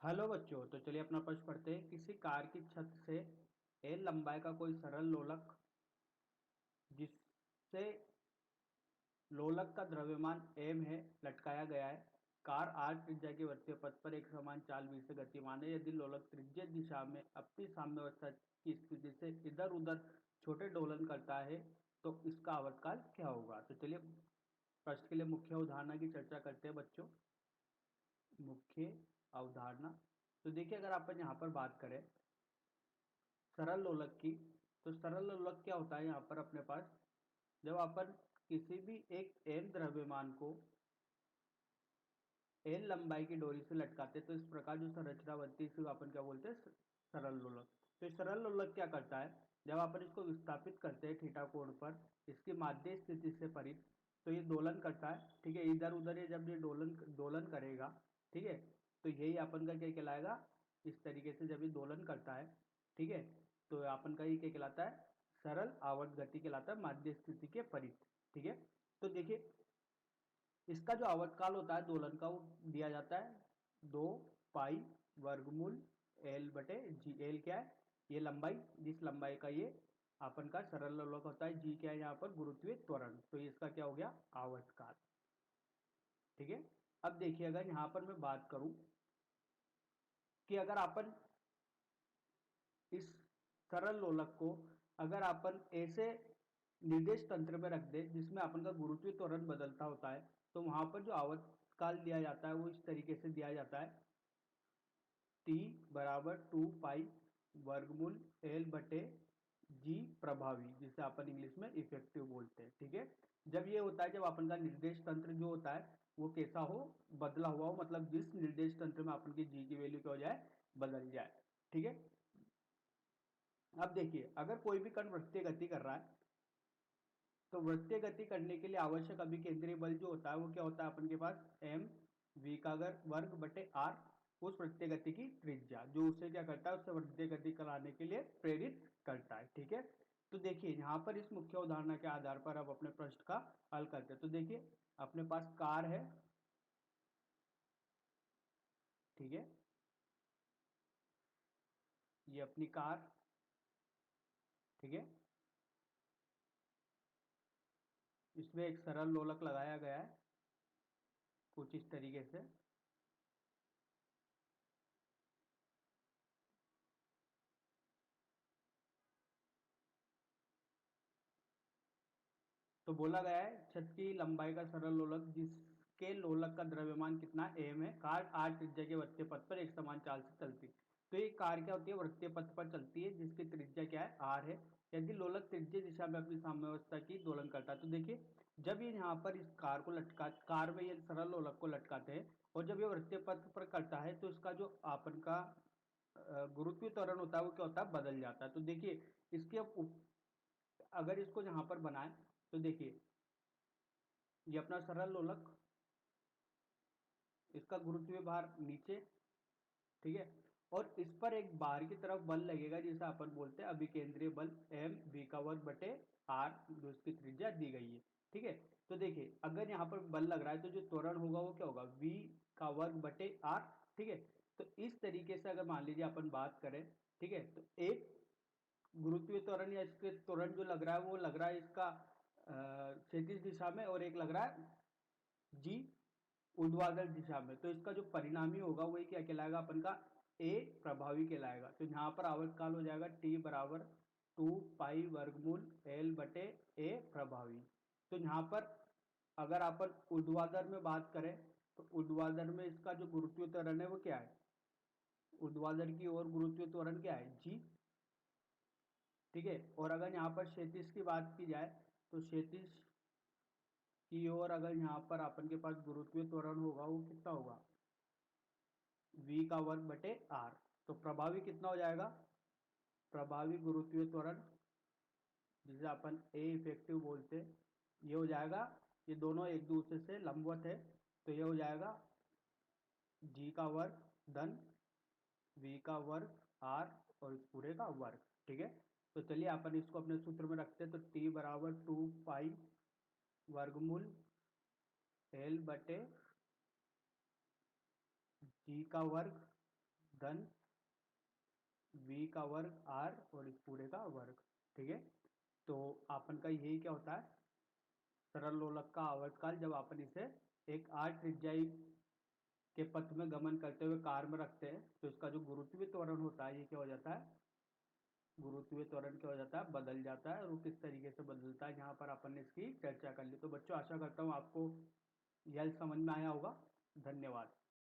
Hello बच्चों, तो चलिए अपना प्रश्न पढ़ते हैं। किसी कार की छत से एल लंबाई का कोई सरल लोलक जिससे लोलक का द्रव्यमान एम है लटकाया गया है। कार आर त्रिज्या के वृत्तीय पथ पर एक समान चाल v से गतिमान है। यदि लोलक त्रिज्य दिशा में अपनी साम्यावस्था की स्थिति से इधर उधर छोटे दोलन करता है तो इसका आवर्तकाल क्या होगा। तो चलिए प्रश्न के लिए मुख्य अवधारणा की चर्चा करते हैं बच्चों। मुख्य अवधारणा, तो देखिए अगर अपन यहाँ पर बात करें सरल लोलक की, तो सरल लोलक क्या होता है यहाँ पर अपने पास, जब अपन किसी भी एक एम द्रव्यमान को एल लंबाई की डोरी से लटकाते हैं तो इस प्रकार जो संरचना बनती है इसे अपन क्या बोलते हैं, सरल लोलक। तो ये सरल लोलक क्या करता है, जब अपन इसको विस्थापित करते हैं थीटा कोण पर इसकी माध्य स्थिति से परे, तो ये दोलन करता है। ठीक है, इधर उधर ये जब ये दोलन दोलन करेगा, ठीक है, तो यही अपन का क्या कहलाएगा, इस तरीके से जब ये दोलन करता है, ठीक है, तो अपन का ये क्या कहलाता है, सरल आवर्त गति कहलाता है माध्य स्थिति के परित। ठीक है, तो देखिए इसका जो आवर्तकाल होता है दोलन का वो दिया जाता है 2 पाई वर्गमूल एल बटे जी। एल क्या है, ये लंबाई, जिस लंबाई का ये अपन का सरल लोलक होता है। जी क्या है यहाँ पर, गुरुत्वीय त्वरण, तो ये इसका क्या हो गया, आवर्तकाल। ठीक है, अब देखिए अगर यहाँ पर मैं बात करूं कि अगर अपन इस सरल लोलक को अगर अपन ऐसे निर्देश तंत्र में रख दे जिसमें अपन का गुरुत्वीय त्वरण बदलता होता है, तो वहां पर जो आवर्तकाल दिया जाता है वो इस तरीके से दिया जाता है, टी बराबर 2 पाई वर्गमूल एल बटे जी प्रभावी, जिसे अपन इंग्लिश में इफेक्टिव बोलते हैं। ठीक है, जब ये होता है, जब अपन का निर्देश तंत्र जो होता है वो कैसा हो, बदला हुआ हो, मतलब जिस निर्देश तंत्र में अपन की जी की वैल्यू क्या हो जाए, बदल जाए। ठीक है, अब देखिए अगर कोई भी कण वृत्तीय गति कर रहा है तो वृत्तीय गति करने के लिए आवश्यक अभिकेंद्रीय बल जो होता है वो क्या होता है अपन के पास, एम वी का वर्ग बटे आर, उस वृत्तीय गति की त्रिज्या जो उसे क्या करता है, उससे वृत्तीय गति कराने के लिए प्रेरित करता है। ठीक है, तो देखिए यहाँ पर इस मुख्य उदाहरण के आधार पर अब अपने प्रश्न का हल करते हैं। तो देखिए अपने पास कार है, ठीक है, ये अपनी कार, ठीक है, इसमें एक सरल लोलक लगाया गया है कुछ इस तरीके से। तो बोला गया है छत की लंबाई का सरल लोलक जिसके लोलक का द्रव्यमान कितना एम है, कार आर त्रिज्या के वृत्तीय पथ पर एक समान चाल से चलती। तो ये कार क्या होती है, वृत्तीय पथ पर चलती है जिसकी त्रिज्या क्या है, आर है। यदि लोलक त्रिज्य दिशा में अपनी साम्यावस्था की दोलन करता है, तो देखिए जब ये यहाँ पर इस कार को लटका, कार में ये सरल लोलक को लटकाते हैं और जब ये वृत्तीय पथ पर करता है तो इसका जो आपन का गुरुत्वीय त्वरण होता है वो क्या होता है, बदल जाता है। तो देखिए इसके अब अगर इसको यहाँ पर बनाए तो देखिए ये अपना सरल लोलक, इसका गुरुत्वीय भार नीचे, ठीक है, और इस पर एक बाहर की तरफ बल लगेगा जिसे अपन बोलते हैं अभिकेंद्रीय बल, एम वी का वर्ग बटे आर, जो इसकी त्रिज्या दी गई है। ठीक है, तो देखिए अगर यहाँ पर बल लग रहा है तो जो त्वरण होगा वो क्या होगा, वी का वर्ग बटे आर। ठीक है, तो इस तरीके से अगर मान लीजिए अपन बात करें, ठीक है, तो एक गुरुत्वीय त्वरण या इसके त्वरण जो लग रहा है वो लग रहा है इसका क्षैतिज दिशा में, और एक लग रहा है जी ऊर्ध्वाधर दिशा में। तो इसका जो परिणामी होगा वही क्या कहलाएगा, अपन का ए प्रभावी कहलाएगा। तो यहाँ पर आवर्तकाल हो जाएगा टी बराबर 2 पाई वर्गमूल एल बटे ए प्रभावी। तो यहाँ पर अगर अपन ऊर्ध्वाधर में बात करें तो ऊर्ध्वाधर में इसका जो गुरुत्वीय त्वरण है वो क्या है, ऊर्ध्वाधर की ओर गुरुत्वीय त्वरण क्या है, जी। ठीक है, और अगर यहाँ पर क्षैतिज की बात की जाए तो क्षैतिज की ओर अगर यहाँ पर अपन के पास गुरुत्वीय त्वरण होगा वो कितना होगा, v का वर्ग बटे आर। तो प्रभावी कितना हो जाएगा, प्रभावी गुरुत्वीय त्वरण जिसे अपन ए इफेक्टिव बोलते हैं, ये हो जाएगा, ये दोनों एक दूसरे से लंबवत है, तो ये हो जाएगा जी का वर्ग धन वी का वर्ग आर और इस पूरे का वर्ग। ठीक है, तो चलिए अपन इसको अपने सूत्र में रखते हैं। तो टी बराबर 2 पाई वर्गमूल एल बटे जी का वर्ग धन v का वर्ग r और इस पूरे का वर्ग। ठीक है, तो अपन का यही क्या होता है, सरल लोलक का आवर्तकाल, जब अपन इसे एक r त्रिज्याई के पथ में गमन करते हुए कार में रखते हैं तो इसका जो गुरुत्वीय त्वरण होता है ये क्या हो जाता है, गुरुत्वीय त्वरण क्या हो जाता है, बदल जाता है। और वो किस तरीके से बदलता है यहाँ पर अपन ने इसकी चर्चा कर ली। तो बच्चों आशा करता हूँ आपको यह समझ में आया होगा। धन्यवाद।